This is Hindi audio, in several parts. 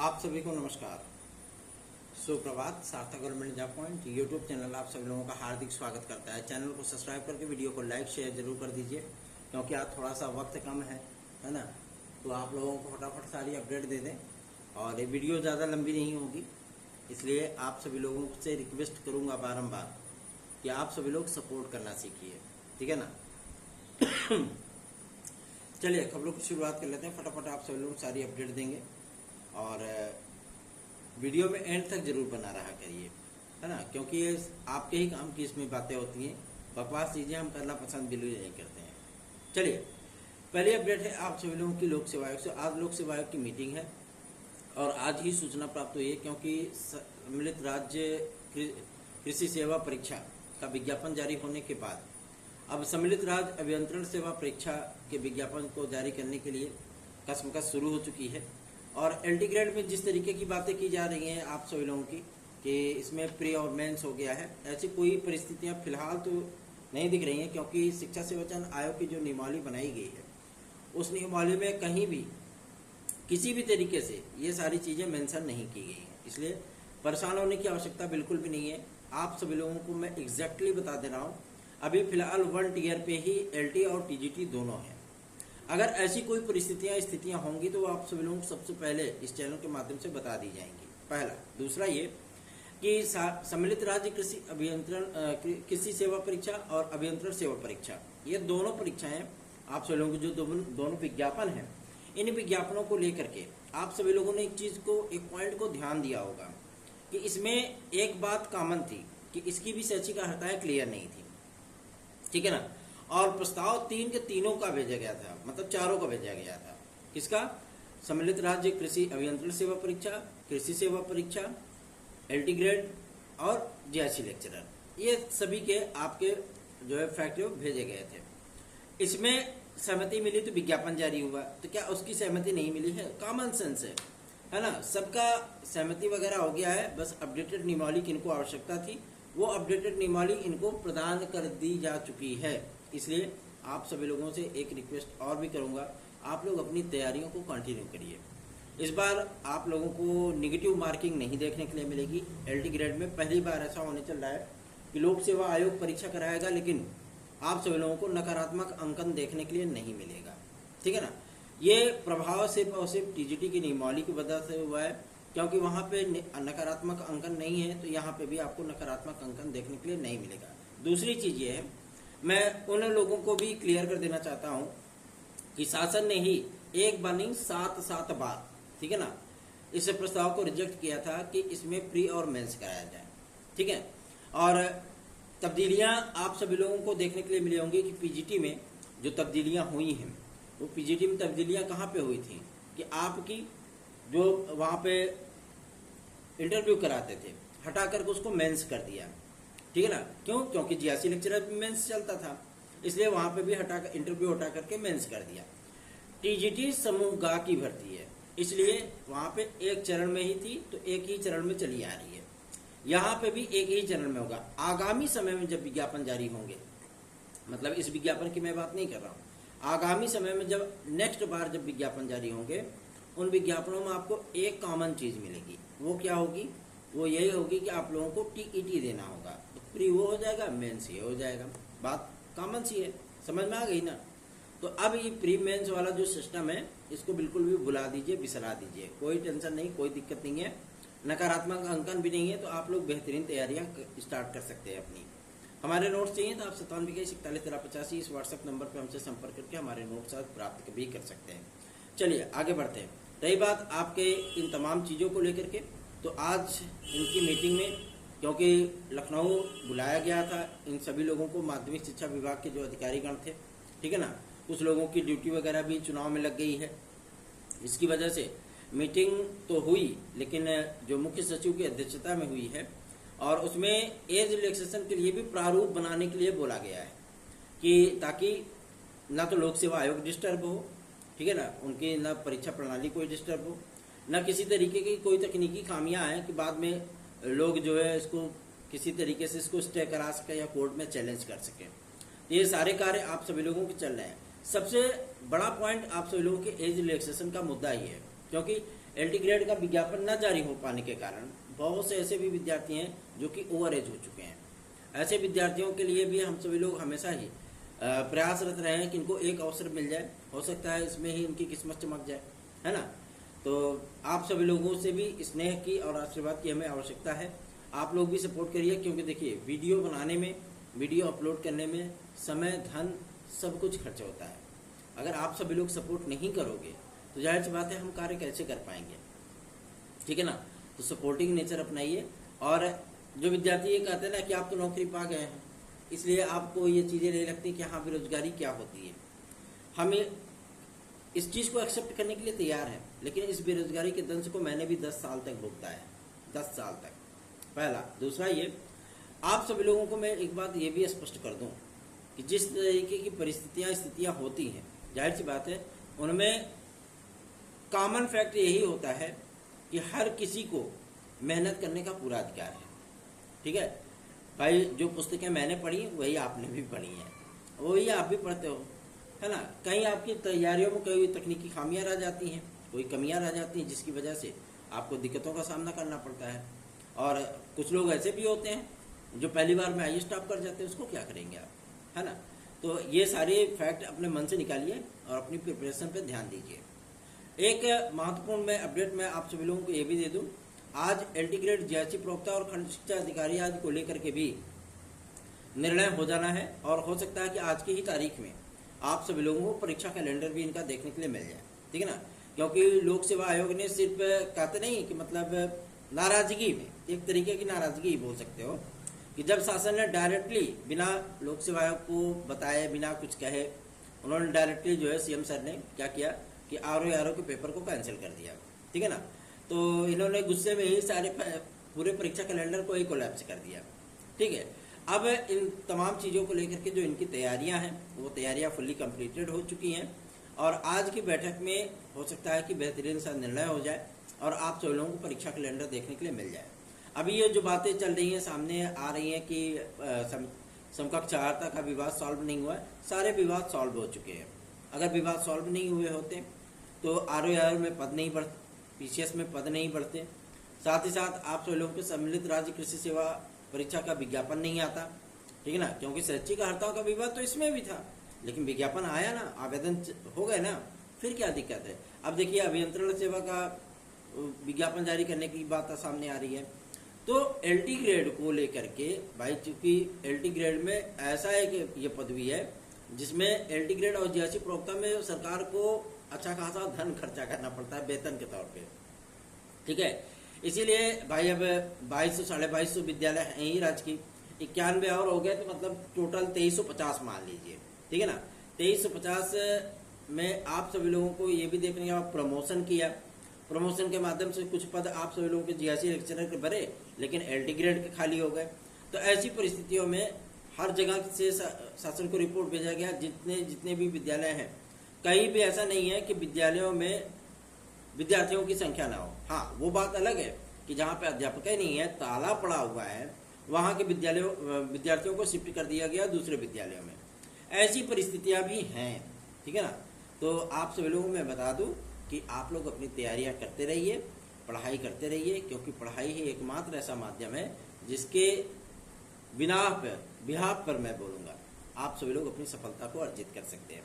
आप सभी को नमस्कार, सुप्रभात। सार्थक government job point YouTube channel आप सभी लोगों का हार्दिक स्वागत करता है। चैनल को सब्सक्राइब करके वीडियो को लाइक शेयर जरूर कर दीजिए, क्योंकि आज थोड़ा सा वक्त कम है ना, तो आप लोगों को फटाफट सारी अपडेट दे दें। और ये वीडियो ज़्यादा लंबी नहीं होगी, इसलिए आप सभी लोगों से रिक्वेस्ट करूँगा बारम्बार कि आप सभी लोग सपोर्ट करना सीखिए, ठीक है ना। चलिए खबरों की शुरुआत कर लेते हैं। फटाफट आप सभी लोग सारी अपडेट देंगे और वीडियो में एंड तक जरूर बना रहा करिए, है ना, क्योंकि ये आपके ही काम की इसमें बातें होती हैं। बकवास चीज़ें हम करना पसंद बिल्कुल नहीं करते हैं। चलिए, पहली अपडेट है आप सभी लोगों की लोक सेवा आयोग से। आज लोक सेवा आयोग की मीटिंग है और आज ही सूचना प्राप्त हुई है, क्योंकि सम्मिलित राज्य कृषि सेवा परीक्षा का विज्ञापन जारी होने के बाद अब सम्मिलित राज्य अभियंत्रण सेवा परीक्षा के विज्ञापन को जारी करने के लिए कसमकस शुरू हो चुकी है। और एलटी ग्रेड में जिस तरीके की बातें की जा रही हैं आप सभी लोगों की कि इसमें प्री और मेंस हो गया है, ऐसी कोई परिस्थितियां फिलहाल तो नहीं दिख रही हैं, क्योंकि शिक्षा सेवा चयन आयोग की जो नियमावली बनाई गई है उस नियमावली में कहीं भी किसी भी तरीके से ये सारी चीज़ें मेंशन नहीं की गई हैं। इसलिए परेशान होने की आवश्यकता बिल्कुल भी नहीं है। आप सभी लोगों को मैं एग्जैक्टली बता दे रहा हूँ, अभी फिलहाल 1 टियर पे ही एलटी और टीजीटी दोनों हैं। अगर ऐसी कोई स्थितियां होंगी तो आप सभी लोगों को सबसे पहले इस चैनल के माध्यम से बता दी जाएंगी। पहला। दूसरा ये कि सम्मिलित राज्य कृषि अभियंत्रण कृषि सेवा परीक्षा और अभियंत्रण सेवा परीक्षा, ये दोनों परीक्षाएं आप सभी लोगों को जो दोनों विज्ञापन हैं, इन विज्ञापनों को लेकर के आप सभी लोगों ने एक पॉइंट को ध्यान दिया होगा कि इसमें एक बात कॉमन थी कि इसकी भी शैक्षिक अर्हताएं क्लियर नहीं थी, ठीक है ना। और प्रस्ताव 3 के तीनों का भेजा गया था, मतलब चारों का भेजा गया था। किसका? सम्मिलित राज्य कृषि अभियंत्रण सेवा परीक्षा, कृषि सेवा परीक्षा, एलटी ग्रेड और जीआईसी लेक्चरर, ये सभी के आपके जो है फैक्ट भेजे गए थे। इसमें सहमति मिली तो विज्ञापन जारी हुआ, तो क्या उसकी सहमति नहीं मिली है? कॉमन सेंस है ना, सबका सहमति वगैरह हो गया है। बस अपडेटेड नियमावली की इनको आवश्यकता थी, वो अपडेटेड नियमावली इनको प्रदान कर दी जा चुकी है। इसलिए आप सभी लोगों से एक रिक्वेस्ट और भी करूंगा, आप लोग अपनी तैयारियों को कंटिन्यू करिए। इस बार आप लोगों को नेगेटिव मार्किंग नहीं देखने के लिए मिलेगी। एलटी ग्रेड में पहली बार ऐसा होने चल रहा है कि लोक सेवा आयोग परीक्षा कराएगा, लेकिन आप सभी लोगों को नकारात्मक अंकन देखने के लिए नहीं मिलेगा, ठीक है ना। ये प्रभाव सिर्फ और सिर्फ टीजीटी की नियमावली की वजह से हुआ है, क्योंकि वहां पे नकारात्मक अंकन नहीं है, तो यहाँ पे भी आपको नकारात्मक अंकन देखने के लिए नहीं मिलेगा। दूसरी चीज ये है, मैं उन लोगों को भी क्लियर कर देना चाहता हूं कि शासन ने ही एक बार नहीं 7 बार, ठीक है ना, इस प्रस्ताव को रिजेक्ट किया था कि इसमें प्री और मेंस कराया जाए, ठीक है। और तब्दीलियां आप सभी लोगों को देखने के लिए मिली होंगी कि पीजीटी में जो तब्दीलियां हुई हैं, वो पीजीटी में तब्दीलियां कहाँ पे हुई थी कि आपकी जो वहां पे इंटरव्यू कराते थे हटा करके उसको मेंस कर दिया, ठीक है ना। क्यों? क्योंकि जीआईसी लेक्चरर में मेंस चलता था, इसलिए वहां पे भी इंटरव्यू हटा करके मेंस कर दिया। टीजीटी समूह गा की भर्ती है, इसलिए वहां पे एक चरण में ही थी, तो एक ही चरण में चली आ रही है। यहाँ पे भी एक ही चरण में होगा। आगामी समय में जब विज्ञापन जारी होंगे, मतलब इस विज्ञापन की मैं बात नहीं कर रहा हूँ, आगामी समय में जब नेक्स्ट बार जब विज्ञापन जारी होंगे, उन विज्ञापनों में आपको एक कॉमन चीज मिलेगी। वो क्या होगी? वो यही होगी कि आप लोगों को टीईटी देना होगा, तो प्री वो हो जाएगा, मेंस ये हो जाएगा। बात कॉमन सी है, समझ में आ गई ना। तो अब ये प्री मेंस वाला जो सिस्टम है, इसको बिल्कुल भी भुला दीजिए, बिसरा दीजिए। कोई टेंशन नहीं, कोई दिक्कत नहीं है, नकारात्मक अंकन भी नहीं है, तो आप लोग बेहतरीन तैयारियां स्टार्ट कर सकते हैं अपनी। हमारे नोट्स चाहिए तो आप 9721411385 इस व्हाट्सएप नंबर पर हमसे संपर्क करके हमारे नोट्स प्राप्त भी कर सकते हैं। चलिए आगे बढ़ते हैं। रही बात आपके इन तमाम चीज़ों को लेकर के, तो आज इनकी मीटिंग में, क्योंकि लखनऊ बुलाया गया था इन सभी लोगों को, माध्यमिक शिक्षा विभाग के जो अधिकारीगण थे, ठीक है ना, कुछ लोगों की ड्यूटी वगैरह भी चुनाव में लग गई है। इसकी वजह से मीटिंग तो हुई, लेकिन जो मुख्य सचिव की अध्यक्षता में हुई है, और उसमें एज रिलैक्सेशन के लिए भी प्रारूप बनाने के लिए बोला गया है कि ताकि ना तो लोक सेवा आयोग डिस्टर्ब हो, ठीक है ना, उनकी ना परीक्षा प्रणाली कोई डिस्टर्ब हो, ना किसी तरीके की कोई तकनीकी खामियां आए कि बाद में लोग जो है इसको किसी तरीके से इसको स्टे करा सके या कोर्ट में चैलेंज कर सके। ये सारे कार्य आप सभी लोगों के चल रहे हैं। सबसे बड़ा पॉइंट आप सभी लोगों के एज रिलैक्सेशन का मुद्दा ही है, क्योंकि एलटी ग्रेड का विज्ञापन न जारी हो पाने के कारण बहुत से ऐसे भी विद्यार्थी हैं जो कि ओवर एज हो चुके हैं। ऐसे विद्यार्थियों के लिए भी हम सभी लोग हमेशा ही प्रयासरत रहे हैं कि इनको एक अवसर मिल जाए, हो सकता है इसमें ही इनकी किस्मत चमक जाए, है ना। तो आप सभी लोगों से भी स्नेह की और आशीर्वाद की हमें आवश्यकता है। आप लोग भी सपोर्ट करिए, क्योंकि देखिए वीडियो बनाने में, वीडियो अपलोड करने में समय, धन, सब कुछ खर्च होता है। अगर आप सभी लोग सपोर्ट नहीं करोगे तो जाहिर सी बात है हम कार्य कैसे कर पाएंगे, ठीक है ना। तो सपोर्टिंग नेचर अपनाइए। और जो विद्यार्थी ये कहते हैं ना कि आप तो नौकरी पा गए हैं, इसलिए आपको ये चीज़ें नहीं लगती कि हाँ बेरोजगारी क्या होती है। हम इस चीज़ को एक्सेप्ट करने के लिए तैयार हैं, लेकिन इस बेरोजगारी के दंश को मैंने भी 10 साल तक भुगता है, 10 साल तक। पहला। दूसरा ये, आप सभी लोगों को मैं एक बात ये भी स्पष्ट कर दूं कि जिस तरीके की परिस्थितियां, स्थितियां होती हैं, जाहिर सी बात है उनमें कॉमन फैक्ट यही होता है कि हर किसी को मेहनत करने का पूरा अधिकार है, ठीक है भाई। जो पुस्तकें मैंने पढ़ी वही आपने भी पढ़ी हैं, वही आप भी पढ़ते हो, है ना। कहीं आपकी तैयारियों में कोई तकनीकी खामियां रह जाती हैं, कोई कमियां रह जाती हैं, जिसकी वजह से आपको दिक्कतों का सामना करना पड़ता है। और कुछ लोग ऐसे भी होते हैं जो पहली बार में IAS टॉप कर जाते हैं, उसको क्या करेंगे आप, है ना। तो ये सारे फैक्ट अपने मन से निकालिए और अपनी प्रिपरेशन पे ध्यान दीजिए। एक महत्वपूर्ण मैं अपडेट मैं आप सभी लोगों को ये भी दे दूं, आज एलटी ग्रेड जीआईसी प्रवक्ता और खंड शिक्षा अधिकारी आदि को लेकर के भी निर्णय हो जाना है, और हो सकता है कि आज की ही तारीख में आप सभी लोगों को परीक्षा कैलेंडर भी इनका देखने के लिए मिल जाए, ठीक है ना। क्योंकि लोक सेवा आयोग ने सिर्फ कहते नहीं कि मतलब नाराजगी में, एक तरीके की नाराजगी बोल सकते हो, कि जब शासन ने डायरेक्टली बिना लोक सेवा आयोग को बताए, बिना कुछ कहे, उन्होंने डायरेक्टली जो है सीएम सर ने क्या किया कि RO के पेपर को कैंसिल कर दिया, ठीक है ना। तो इन्होंने गुस्से में ही सारे पूरे परीक्षा कैलेंडर को ही कोलैप्स कर दिया, ठीक है। अब इन तमाम चीज़ों को लेकर के जो इनकी तैयारियां हैं, वो तैयारियां फुल्ली कंप्लीटेड हो चुकी हैं, और आज की बैठक में हो सकता है कि बेहतरीन सा निर्णय हो जाए और आप सभी लोगों को परीक्षा कैलेंडर देखने के लिए मिल जाए। अभी ये जो बातें चल रही हैं, सामने आ रही हैं कि समकक्ष आहारता का विवाद सॉल्व नहीं हुआ है, सारे विवाद सॉल्व हो चुके हैं। अगर विवाद सॉल्व नहीं हुए होते तो RO में पद नहीं बढ़ते, PCS में पद नहीं बढ़ते, साथ ही साथ आप सभी लोगों के सम्मिलित राज्य कृषि सेवा परीक्षा का विज्ञापन नहीं आता, ठीक है ना। क्योंकि शैक्षिक अर्हताओं का विवाद तो इसमें भी था, लेकिन विज्ञापन आया ना, आवेदन हो गए ना, फिर क्या दिक्कत है। अब देखिए अभियंत्रण सेवा का विज्ञापन जारी करने की बात सामने आ रही है। तो एलटी ग्रेड को लेकर के भाई, चूंकि एलटी ग्रेड में ऐसा एक ये पदवी है जिसमें एलटी ग्रेड और जीआईसी प्रवक्ता में सरकार को अच्छा खासा धन खर्चा करना पड़ता है वेतन के तौर पे, ठीक है। इसीलिए भाई अब 2200 2250 विद्यालय हैं ही राज्य की, 91 और हो गए तो मतलब टोटल 2350 मान लीजिए, ठीक है ना। 2350 में आप सभी लोगों को ये भी देखने का प्रमोशन किया, प्रमोशन के माध्यम से कुछ पद आप सभी लोगों के जीआईसी लेक्चरर के भरे, लेकिन एलटी ग्रेड के खाली हो गए। तो ऐसी परिस्थितियों में हर जगह से शासन को रिपोर्ट भेजा गया, जितने भी विद्यालय हैं, कहीं भी ऐसा नहीं है कि विद्यालयों में विद्यार्थियों की संख्या ना हो। हाँ, वो बात अलग है कि जहाँ पे अध्यापक ही नहीं है, ताला पड़ा हुआ है, वहाँ के विद्यार्थियों को शिफ्ट कर दिया गया दूसरे विद्यालयों में। ऐसी परिस्थितियाँ भी हैं, ठीक है ना। तो आप सभी लोगों को मैं बता दूं कि आप लोग अपनी तैयारियां करते रहिए, पढ़ाई करते रहिए, क्योंकि पढ़ाई ही एकमात्र ऐसा माध्यम है जिसके बिहाफ पर मैं बोलूँगा आप सभी लोग अपनी सफलता को अर्जित कर सकते हैं।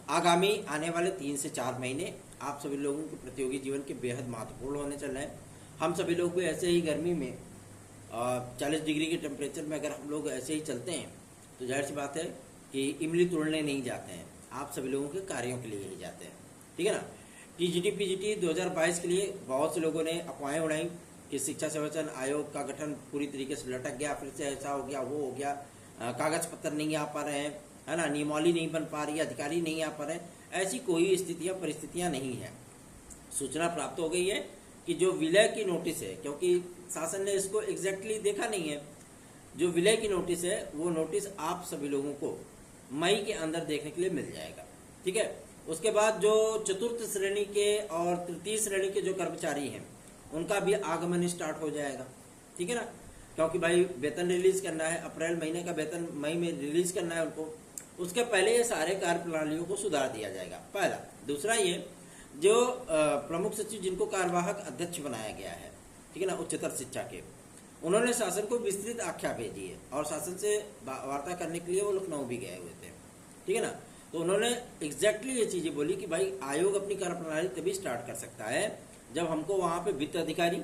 आगामी आने वाले 3 से 4 महीने आप सभी लोगों के प्रतियोगी जीवन के बेहद महत्वपूर्ण होने चल रहे हैं। हम सभी लोग को ऐसे ही गर्मी में 40 डिग्री के टेम्परेचर में अगर हम लोग ऐसे ही चलते हैं तो जाहिर सी बात है कि इमली तोड़ने नहीं जाते हैं, आप सभी लोगों के कार्यों के लिए ही जाते हैं, ठीक है ना। TGT PGT 2022 के लिए बहुत से लोगों ने अफवाहें उड़ाई कि शिक्षा संवर्धन आयोग का गठन पूरी तरीके से लटक गया, फिर से ऐसा हो गया, वो हो गया, कागज पत्र नहीं आ पा रहे हैं, है ना, नियमावली नहीं बन पा रही, अधिकारी नहीं आ पा रहे। ऐसी कोई परिस्थितियां नहीं है। सूचना प्राप्त हो गई है कि जो विलय की नोटिस है, क्योंकि शासन ने इसको एग्जैक्टली देखा नहीं है, जो विलय की नोटिस है वो नोटिस आप सभी लोगों को मई के अंदर देखने के लिए मिल जाएगा, ठीक है। उसके बाद जो चतुर्थ श्रेणी के और तृतीय श्रेणी के जो कर्मचारी हैं उनका भी आगमन स्टार्ट हो जाएगा, ठीक है ना। क्योंकि भाई वेतन रिलीज करना है, अप्रैल महीने का वेतन मई में रिलीज करना है उनको, उसके पहले ये सारे कार्य प्रणालियों को सुधार दिया जाएगा, पहला। दूसरा ये, जो प्रमुख सचिव जिनको कार्यवाहक अध्यक्ष बनाया गया है, ठीक है ना, उच्चतर शिक्षा के, उन्होंने शासन को विस्तृत आख्या भेजी है और शासन से वार्ता करने के लिए वो लखनऊ भी गए हुए थे, ठीक है ना। तो उन्होंने एग्जैक्टली ये चीजें बोली कि भाई आयोग अपनी कार्यप्रणाली तभी स्टार्ट कर सकता है जब हमको वहां पे वित्त अधिकारी,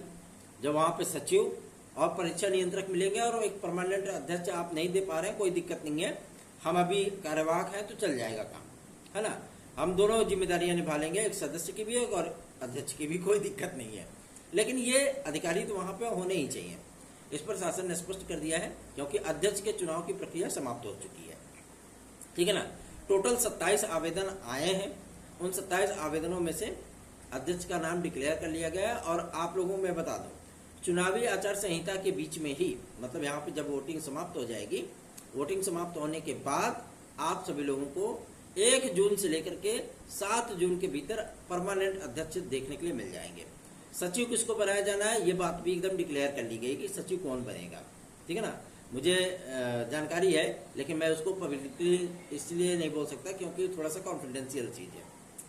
जब वहां पे सचिव और परीक्षा नियंत्रक मिलेंगे और एक परमानेंट अध्यक्ष आप नहीं दे पा रहे हैं, कोई दिक्कत नहीं है, हम अभी कार्यवाहक हैं तो चल जाएगा काम, है ना, हम दोनों जिम्मेदारियां निभा लेंगे, एक सदस्य की भी एक और अध्यक्ष की भी, कोई दिक्कत नहीं है। लेकिन ये अधिकारी तो वहां पे होने ही चाहिए, इस पर शासन ने स्पष्ट कर दिया है, क्योंकि अध्यक्ष के चुनाव की प्रक्रिया समाप्त हो चुकी है, ठीक है ना। टोटल 27 आवेदन आए हैं, उन 27 आवेदनों में से अध्यक्ष का नाम डिक्लेयर कर लिया गया है। और आप लोगों को मैं बता दूं, चुनावी आचार संहिता के बीच में ही, मतलब यहाँ पे जब वोटिंग समाप्त हो जाएगी, वोटिंग समाप्त होने के बाद आप सभी लोगों को 1 जून से लेकर के 7 जून के भीतर परमानेंट अध्यक्ष देखने के लिए मिल जाएंगे। सचिव किसको बनाया जाना है, ये बात भी एकदम डिक्लेयर कर ली गई कि सचिव कौन बनेगा, ठीक है ना। मुझे जानकारी है, लेकिन मैं उसको पब्लिकली इसलिए नहीं बोल सकता क्योंकि थोड़ा सा कॉन्फिडेंशियल चीज है,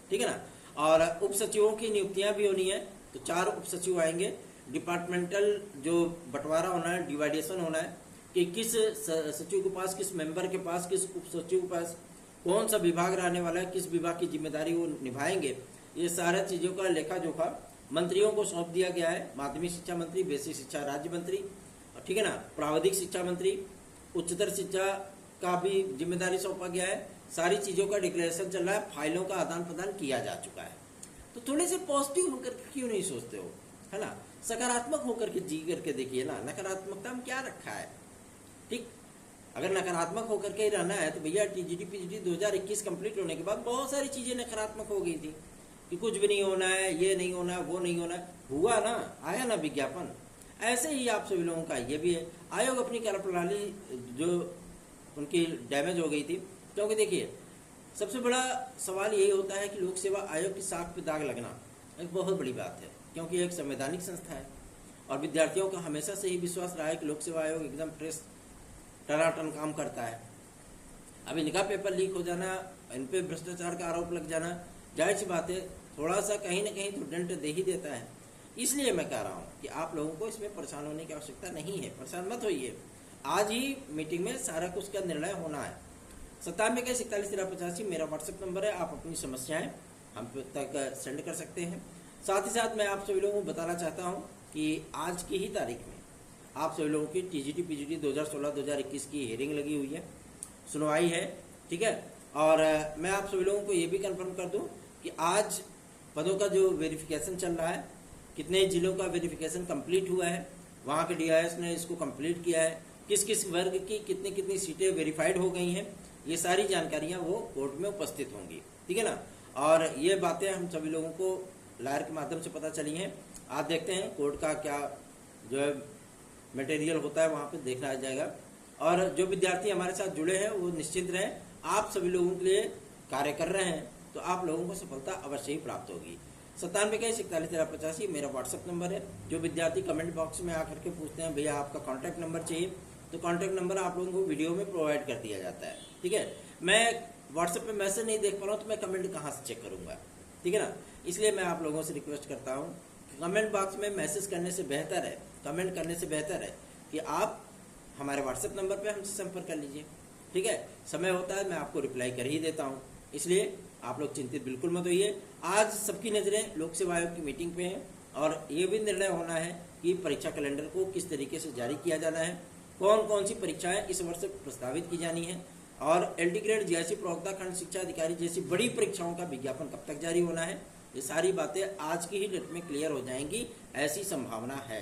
ठीक है ना। और उप सचिवों की नियुक्तियां भी होनी है, तो 4 उप सचिव आएंगे। डिपार्टमेंटल जो बंटवारा होना है, डिवाइडेशन होना है कि किस सचिव के पास, किस मेंबर के पास, किस उप सचिव के पास कौन सा विभाग रहने वाला है, किस विभाग की जिम्मेदारी वो निभाएंगे, ये सारा चीजों का लेखा जोखा मंत्रियों को सौंप दिया गया है। माध्यमिक शिक्षा मंत्री, बेसिक शिक्षा राज्य मंत्री, ठीक है ना, प्राविधिक शिक्षा मंत्री, उच्चतर शिक्षा का भी जिम्मेदारी सौंपा गया है। सारी चीजों का डिक्लेरेशन चल रहा है, फाइलों का आदान प्रदान किया जा चुका है। तो थोड़े से पॉजिटिव होकर क्यों नहीं सोचते हो, है ना, सकारात्मक होकर के जी करके देखिए ना, नकारात्मकता में क्या रखा है, ठीक। अगर नकारात्मक होकर के ही रहना है तो भैया टीजीटी पीजीटी 2021 कंप्लीट होने के बाद बहुत सारी चीजें नकारात्मक हो गई थी कि कुछ भी नहीं होना है, ये नहीं होना है, वो नहीं होना है, हुआ ना, आया ना विज्ञापन। ऐसे ही आप सभी लोगों का ये भी है। आयोग अपनी कार्यप्रणाली जो उनकी डैमेज हो गई थी, क्योंकि देखिए सबसे बड़ा सवाल यही होता है कि लोक सेवा आयोग की साख पे दाग लगना एक बहुत बड़ी बात है, क्योंकि एक संवैधानिक संस्था है और विद्यार्थियों का हमेशा से ही विश्वास रहा है कि लोक सेवा आयोग एकदम फ्रेश टनाटन काम करता है। अब इनका पेपर लीक हो जाना, इन पे भ्रष्टाचार का आरोप लग जाना, जाहिर सी बात है थोड़ा सा कहीं ना कहीं तो डेंट दे ही देता है। इसलिए मैं कह रहा हूं कि आप लोगों को इसमें परेशान होने की आवश्यकता नहीं है, परेशान मत होइए। आज ही मीटिंग में सारा कुछ का निर्णय होना है। 97 मेरा व्हाट्सएप नंबर है, आप अपनी समस्याएं हम तक सेंड कर सकते हैं। साथ ही साथ मैं आप सभी लोगों को बताना चाहता हूं कि आज की ही तारीख में आप सभी लोगों की टीजीटी पीजीटी 2016-2021 की हियरिंग लगी हुई है, सुनवाई है, ठीक है। और मैं आप सभी लोगों को ये भी कंफर्म कर दूं कि आज पदों का जो वेरिफिकेशन चल रहा है, कितने जिलों का वेरिफिकेशन कंप्लीट हुआ है, वहाँ के डीआईएस ने इसको कंप्लीट किया है, किस किस वर्ग की कितनी कितनी सीटें वेरीफाइड हो गई हैं, ये सारी जानकारियाँ वो कोर्ट में उपस्थित होंगी, ठीक है ना। और ये बातें हम सभी लोगों को लायर के माध्यम से पता चली हैं। आज देखते हैं कोर्ट का क्या जो है मटेरियल होता है, वहाँ पे देखना आ जाएगा। और जो विद्यार्थी हमारे साथ जुड़े हैं वो निश्चिंत रहें, आप सभी लोगों के लिए कार्य कर रहे हैं तो आप लोगों को सफलता अवश्य ही प्राप्त होगी। 97 मेरा व्हाट्सएप नंबर है। जो विद्यार्थी कमेंट बॉक्स में आकर के पूछते हैं भैया आपका कॉन्टैक्ट नंबर चाहिए, तो कॉन्टैक्ट नंबर आप लोगों को वीडियो में प्रोवाइड कर दिया जाता है, ठीक है। मैं व्हाट्सएप पे मैसेज नहीं देख पा रहा हूँ तो मैं कमेंट कहाँ से चेक करूंगा, ठीक है ना। इसलिए मैं आप लोगों से रिक्वेस्ट करता हूँ कि कमेंट बॉक्स में मैसेज करने से बेहतर है, कमेंट करने से बेहतर है कि आप हमारे व्हाट्सएप नंबर पर हमसे संपर्क कर लीजिए, ठीक है। समय होता है मैं आपको रिप्लाई कर ही देता हूँ, इसलिए आप लोग चिंतित बिल्कुल मत होइए। आज सबकी नजरें लोक सेवा आयोग की मीटिंग पे हैं और ये भी निर्णय होना है कि परीक्षा कैलेंडर को किस तरीके से जारी किया जाना है, कौन कौन सी परीक्षाएं इस वर्ष प्रस्तावित की जानी है और एलडी ग्रेड जीआईसी प्रवक्ता खंड शिक्षा अधिकारी जैसी बड़ी परीक्षाओं का विज्ञापन कब तक जारी होना है। ये सारी बातें आज की ही डेट में क्लियर हो जाएंगी, ऐसी संभावना है।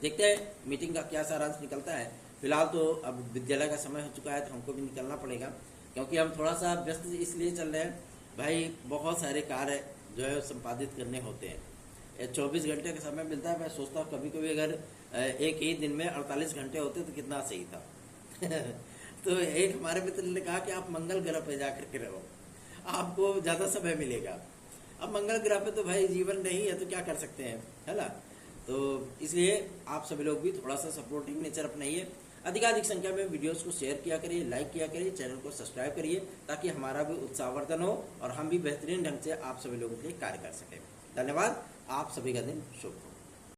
देखते हैं मीटिंग का क्या सारांश निकलता है। फिलहाल तो अब विद्यालय का समय हो चुका है तो हमको भी निकलना पड़ेगा, क्योंकि हम थोड़ा सा व्यस्त इसलिए चल रहे हैं भाई, बहुत सारे कार्य जो है संपादित करने होते हैं। 24 घंटे का समय मिलता है। मैं सोचता हूँ कभी कभी अगर एक ही दिन में 48 घंटे होते तो कितना सही था। तो एक हमारे मित्र ने कहा कि आप मंगल ग्रह पे जाकर के रहो, आपको ज्यादा समय मिलेगा। अब मंगल ग्रह पे तो भाई जीवन नहीं है तो क्या कर सकते हैं, है ना। तो इसलिए आप सभी लोग भी थोड़ा सा सपोर्टिव नेचर अपनाइए। अधिकाधिक संख्या में वीडियोस को शेयर किया करिए, लाइक किया करिए, चैनल को सब्सक्राइब करिए, ताकि हमारा भी उत्साहवर्धन हो और हम भी बेहतरीन ढंग से आप सभी लोगों के लिए कार्य कर सकें। धन्यवाद। आप सभी का दिन शुभ हो।